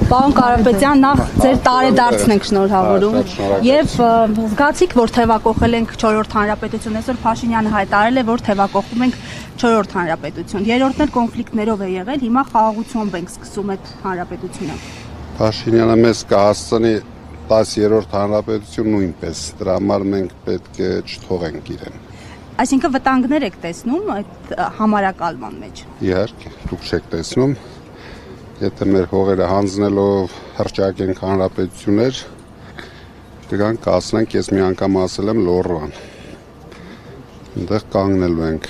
Պարոն Կարապետյան, նախ ձեր տարեդարձն ենք շնորհավորում եւ զգացիք, որ թեվակողել ենք 4-րդ հանրապետություն, այսօր Փաշինյանը հայտարարել է, որ թեվակողում ենք 4-րդ հանրապետություն, երրորդն էլ կոնֆլիկտներով է եղել, հիմա խաղաղությամբ ենք սկսում այդ հանրապետությունը։ Փաշինյանը մեզ կհասցնի 10-րդ հանրապետություն նույնպես, դրա համար մենք պետք է չթողենք իրեն։ Այսինքն վտանգներ եք տեսնում այդ համարակալման մեջ։ Իհարկե, դուք չեք տեսնում, եթե մեր հողերը հանձնելով հռչակենք հանրապետություններ, կգանք կասնենք, ես մի անգամ ասել եմ Լոռվան, այնտեղ կանգնելու ենք։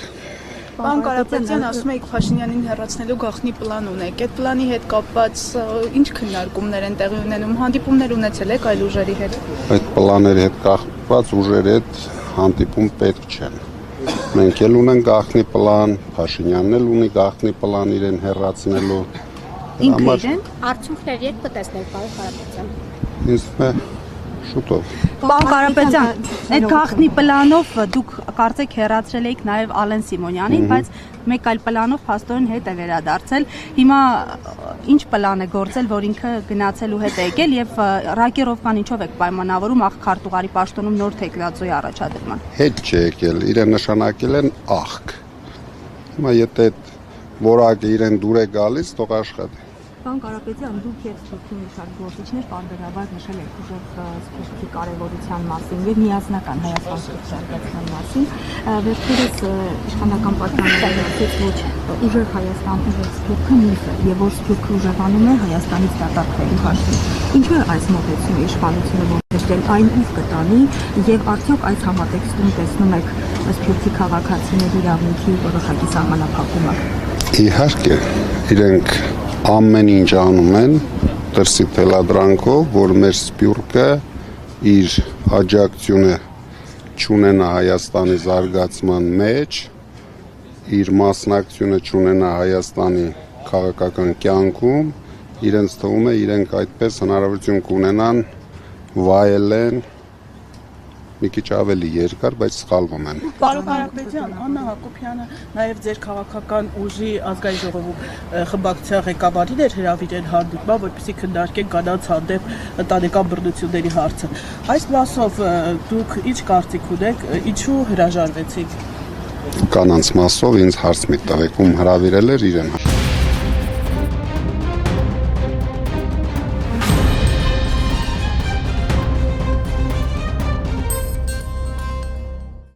Պարոն Կարապետյան, ասում եք Փաշինյանին հեռացնելու գաղտնի պլան ունեք, այդ պլանի հետ կապված ինչ քննարկումներ են տեղի ունենում, հանդիպումներ ունեցել եք այլ ուժերի հետ։ Այդ պլանների հետ կապված ուժերի հետ հանդիպում պետք չեն։ Մենք էլ ունենք գաղտնի պլան, Փաշինյանն էլ ունի գաղտնի պլան իրեն հեռացնելու։ Ինքը իրեն Արդյունքներ երբ կտեսնենք, պարոն Կարապետյան։ Ինձ թվում է շուտով։ Պարոն Կարապետյան, այդ գաղտնի պլանով դուք կարծեք հեռացրել եք նաև Ալեն Սիմոնյանին, բայց մեկ այլ պլանով փաստորեն հետ է վերադարձել։ Հիմա ինչ պլան է գործել, որ ինքը գնացելու հետ է եկել եւ Ռակերովկան ինչով եք պայմանավորում աղքարտուղարի պաշտոնում նոր թեկնածուի առաջադրման։ Հետ չի եկել, իրեն նշանակել են աղք։ Հիմա եթե այդ որակը իրեն դուր է գալիս, թող աշխատի։ Պարոն Կարապետյան, դուք եւ Սփյուռքի մի շարք գործիչներ պարբերաբար նշել եք ուժեղ Սփյուռքի կարևորության մասին եւ միասնական Հայաստան զարգացման մասին։ Վերջերս իշխանական պատգամավորը ասաց, որ ուժեղ Հայաստան, ուժեղ Սփյուռքը նույնն է եւ որ Սփյուռքը ուժեղանում է Հայաստանից դատարկվելու հարցում։ Ինչու է այս մոտեցումը իշխանությունը ողջել այն ուժ կտանի եւ արդյոք այս համատեքստում տեսնում եք Սփյուռքի քաղաքացիների իրավունքի որոշակի սահմանափակումը։ Իհարկե, իրենք ամեն ինչ անում են դրսի թելադրանքով, որ մեր Սփյուռքը իր աջակցությունը չունենա Հայաստանի զարգացման մեջ, իր մասնակցությունը չունենա Հայաստանի քաղաքական կյանքում, իրենց թվում է իրենք այդպես հնարավորություն կունենան վայելեն մի քիչ ավելի երկար, բայց սխալվում են։ Պարոն Կարապետյան, Աննա Հակոբյանը նաև ձեր քաղաքական ուժի ազգային ժողովում խմբակցության ղեկավարին էր հրավիրել հանդիպման, որպեսզի քննարկեն կանանց հանդեպ ընտանեկան բռնությունների հարցը։ Այս մասով դուք ինչ կարծիք ունեք, ինչու հրաժարվեցիք։ Կանանց մասով ինձ հարց մի տվեք, ում հրավիրել էր իրեն։